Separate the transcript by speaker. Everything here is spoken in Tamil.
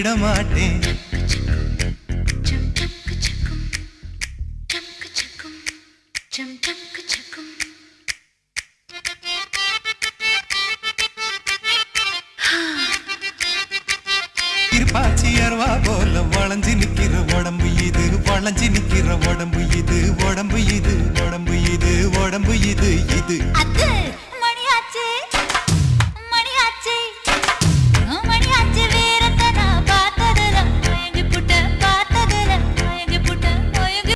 Speaker 1: விட மாட்டேன். இருப்பாச்சி அருவா போல வளைஞ்சு நிக்கிற உடம்பு இது, வளைஞ்சு நிக்கிற உடம்பு இது, உடம்பு இது, உடம்பு இது, உடம்பு இது, இது